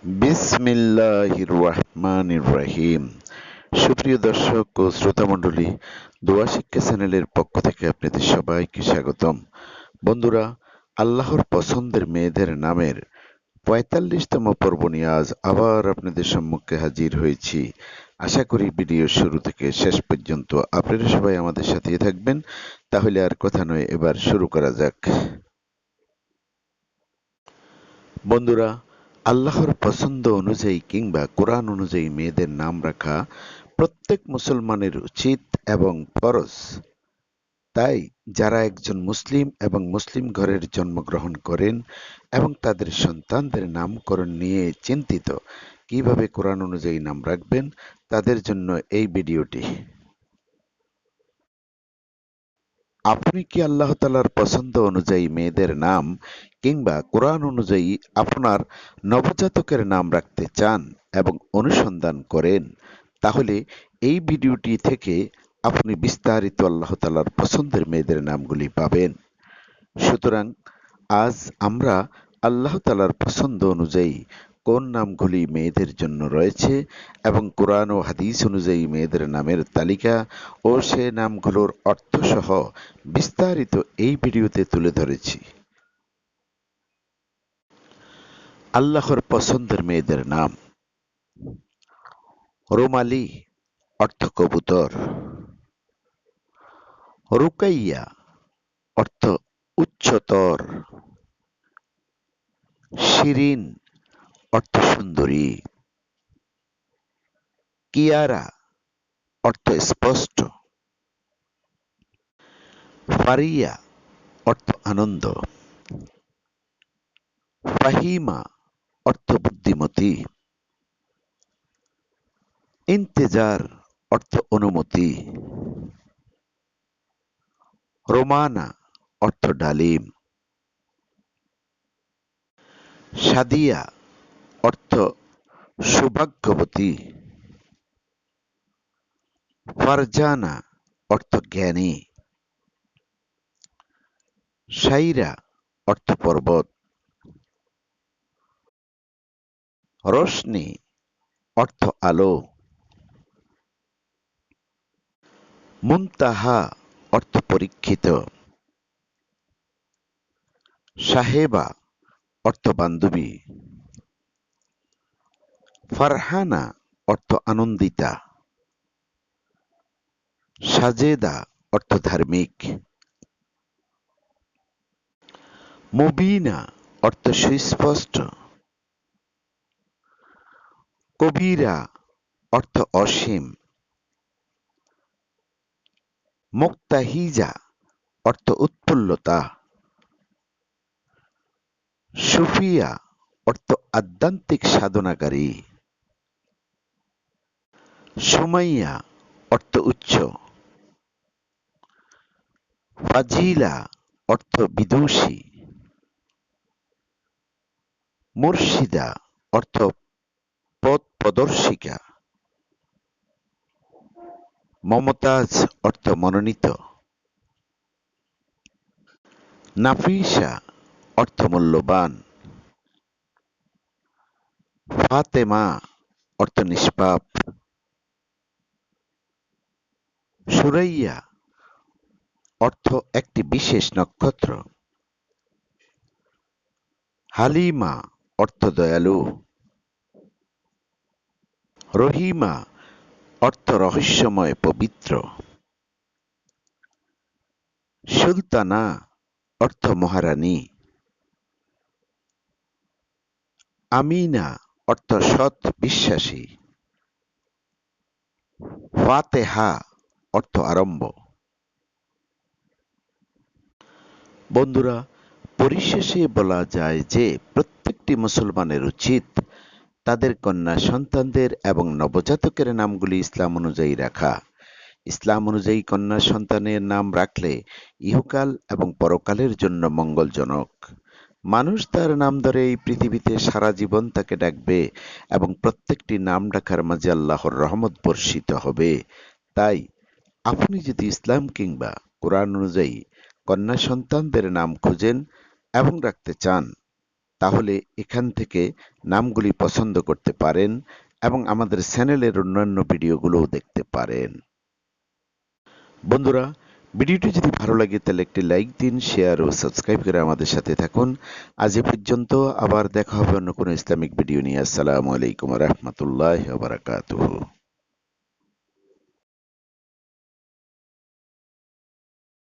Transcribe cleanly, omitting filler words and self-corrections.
বিসমিল্লাহির রহমানির রহিম। সুপ্রিয় দর্শক ও শ্রোতামণ্ডলী, দোয়া শিক্ষা চ্যানেলের পক্ষ থেকে আপনাদের সবাইকে স্বাগতম। বন্ধুরা, আল্লাহর পছন্দের মেয়েদের নামের ৪৫তম পর্ব নিয়ে আজ আবার আপনাদের সম্মুখে হাজির হয়েছি। আশা করি ভিডিও শুরু থেকে শেষ পর্যন্ত আপনারা সবাই আমাদের সাথেই থাকবেন। তাহলে আর কথা নয়, এবার শুরু করা যাক। বন্ধুরা, আল্লাহর পছন্দ অনুযায়ী কিংবা কোরআন অনুযায়ী মেয়েদের নাম রাখা প্রত্যেক মুসলমানের উচিত এবং ফরজ। তাই যারা একজন মুসলিম এবং মুসলিম ঘরের জন্মগ্রহণ করেন এবং তাদের সন্তানদের নামকরণ নিয়ে চিন্তিত কিভাবে কোরআন অনুযায়ী নাম রাখবেন, তাদের জন্য এই ভিডিওটি। আপনি কি আল্লাহ তাআলার পছন্দ অনুযায়ী মেয়েদের নাম কিংবা কোরআন অনুযায়ী আপনার নবজাতকের নাম রাখতে চান এবং অনুসন্ধান করেন, তাহলে এই ভিডিওটি থেকে আপনি বিস্তারিত আল্লাহ তাআলার পছন্দের মেয়েদের নামগুলি পাবেন। সুতরাং আজ আমরা আল্লাহ তাআলার পছন্দ অনুযায়ী কোন নামগুলি মেয়েদের জন্য রয়েছে এবং কোরআন ও হাদিস অনুযায়ী মেয়েদের নামের তালিকা ও সে নামগুলোর অর্থসহ বিস্তারিত এই ভিডিওতে তুলে ধরেছি। আল্লাহর পছন্দের মেয়েদের নাম: রুমালি অর্থ কবুতর, রুকাইয়া অর্থ উচ্চতর, শিরিন অর্থ সুন্দরী, কিয়ারা অর্থ স্পষ্ট, ফারিয়া অর্থ আনন্দ, ফাহিমা অর্থ বুদ্ধিমতী, ইন্তেজার অর্থ অনুমতি, রোমানা অর্থ ডালিম, সাদিয়া অর্থ সৌভাগ্যবতী, ফারজানা অর্থ জ্ঞানী, সাইরা অর্থ পর্বত, রোশনি অর্থ আলো, মুনতাহা অর্থ পরীক্ষিত, সাহেবা অর্থ বান্ধবী, ফারহানা অর্থ আনন্দিতা, সাজেদা অর্থ ধার্মিক, মুবিনা অর্থ সুস্পষ্ট, কবিরা অর্থ অসীম, মুক্তাহিজা অর্থ উৎফুল্লতা, সুফিয়া অর্থ আধ্যাত্মিক সাধনাকারী, সুমাইয়া অর্থ উচ্চ, ফাজিলা অর্থ বিদুষী, মুর্শিদা অর্থ পথ প্রদর্শিকা, মমতাজ অর্থ মনোনীত, নাফিসা অর্থ মূল্যবান, ফাতেমা অর্থ নিষ্পাপ, সুরাইয়া অর্থ একটি বিশেষ নক্ষত্র, হালিমা অর্থ দয়ালু, রহিমা অর্থ রহস্যময় পবিত্র, সুলতানা অর্থ মহারানী, আমিনা অর্থ সৎ বিশ্বাসী, ফাতেহা অর্থ আরম্ভ। বন্ধুরা, পরিশেষে বলা যায় যে প্রত্যেকটি মুসলমানের উচিত তাদের কন্যা সন্তানদের এবং নবজাতকের নামগুলি ইসলাম অনুযায়ী রাখা। ইসলাম অনুযায়ী কন্যা সন্তানের নাম রাখলে ইহকাল এবং পরকালের জন্য মঙ্গলজনক। মানুষ তার নাম ধরে এই পৃথিবীতে সারা জীবন তাকে ডাকবে এবং প্রত্যেকটি নাম ডাকার মাঝে আল্লাহর রহমত বর্ষিত হবে। তাই আপনি যদি ইসলাম কিংবা কোরআন অনুযায়ী কন্যা সন্তানদের নাম খুঁজেন এবং রাখতে চান, তাহলে এখান থেকে নামগুলি পছন্দ করতে পারেন এবং আমাদের চ্যানেলের অন্যান্য ভিডিওগুলোও দেখতে পারেন। বন্ধুরা, ভিডিওটি যদি ভালো লাগে তাহলে একটি লাইক দিন, শেয়ার ও সাবস্ক্রাইব করে আমাদের সাথে থাকুন। আজ এ পর্যন্ত, আবার দেখা হবে অন্য কোনো ইসলামিক ভিডিও নিয়ে। আসসালামু আলাইকুম ওয়া রাহমাতুল্লাহি ওয়া বারাকাতুহু।